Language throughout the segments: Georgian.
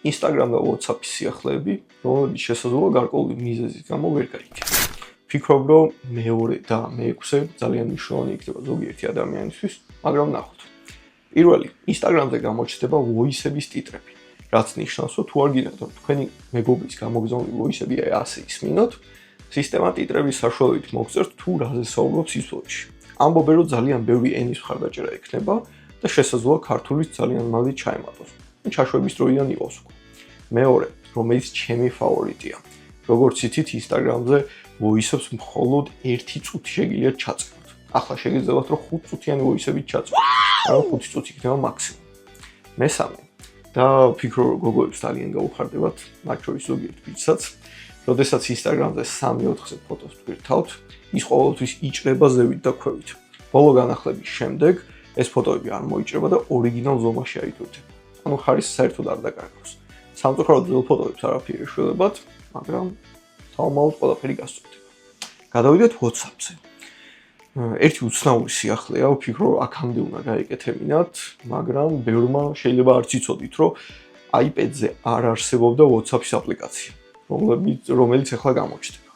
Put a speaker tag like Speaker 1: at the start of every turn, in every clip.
Speaker 1: Instagram და WhatsApp-ის სიახლეები, რომლებიც შესაძლოა გარკვეული მიზეზის გამო ვერ გაიქცეთ. Ფიქრობ, რომ მეორე და მეექვსე ძალიან მნიშვნელოვანი იქნება ზოგიერთი ადამიანისთვის, მაგრამ ნახოთ. პირველი, Instagram-ზე გამოჩნდება voice-ების ტიტრები, რაც ნიშნავს, რომ თუ არ გინდათ, რომ თქვენი მეგობრის გამოგზავნილი voice-ები ასე ისმინოთ, სისტემა ტიტრების საშუალებით მოგწერთ თუ რაზე საუბრობთ სიცოცხლეში. ამბობენ, რომ ძალიან ბევრი ენის მხარდაჭერა ექნება და შესაძლოა ქართულიც ძალიან მალე ჩაემატოს. ჩაშვების დროიდან იყოს უკვე. მეორე, რომელიც ჩემი ფავორიტია. როგორც იცით, Instagram-ზე voice-ებს მხოლოდ 1 წუთი შეგიძლიათ ჩაწეროთ. ახლა შეგიძლიათ რომ 5 წუთიანი voice-ებით ჩაწეროთ. ანუ 5 წუთი იქნება მაქსიმუმ. მესამე და ვფიქრობ, რომ გოგოებს ძალიან გაუხარდებათ, მათ შორის ზოგიერთ ბიჭსაც, როდესაც Instagram-ზე 3-4-ზე ფოტოს twirთავთ, ის ყოველთვის იჭრება ზევით და ქვევით. ბოლო განახლების შემდეგ ეს ფოტოები არ მოიჭრება და ორიგინალ ზომაში აიტვირთება. ანუ ხარისხს საერთოდ არ დაკარგავს. სამწუხაროდ ძველ ფოტოებს არაფერი ეშველებათ, მაგრამ თავმაოდ ყველაფერი გასწორდება. გადავიდეთ WhatsApp-ზე. ერთი უცნაური სიახლეა, ვფიქრობ, რომ აქამდე უნდა გაეკეთებინათ, მაგრამ ბევრმა შეიძლება არც იცოდით, რომ iPad-ზე არ არსებობდა WhatsApp-ის აპლიკაცია, რომელიც ახლა გამოჩნდება.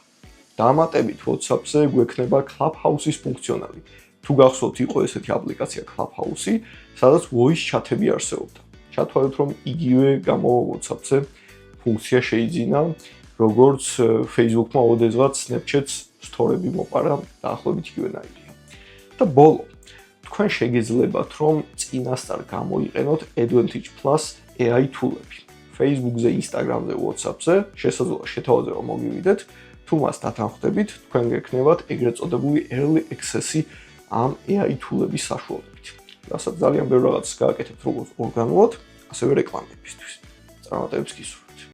Speaker 1: დამატებით WhatsApp-ზე გვექნება Clubhouse-ის ფუნქციონალი. თუ გახსოვთ, იყო ესეთი აპლიკაცია Clubhouse-ი, სადაც voice chat-ები არსებობდა. ჩათვალეთ, რომ იგივე გამოვა WhatsApp-ზე ფუნქცია შეიძინა, როგორც Facebook-მა ოდესღაც Snapchat-ს სტორები მოპარა დაახლოებით იგივენაირია. და ბოლო, თქვენ შეგეძლებათ, რომ წინასწარ გამოიყენოთ Advantage Plus AI tool-ები. Facebook-ზე, Instagram-ზე, WhatsApp-ზე შესაძლოა შეთავაზება მოგივიდეთ, თუ მას დათანხმდებით, თქვენ გექნებათ ეგრეთ წოდებული Early Access-ი ამ AI tool-ების საშუალებით. რასაც ძალიან ბევრ რაღაცას გააკეთებთ როგორც ორგანულად, ასევე რეკლამებისთვის. წარმატებებს გისურვებთ.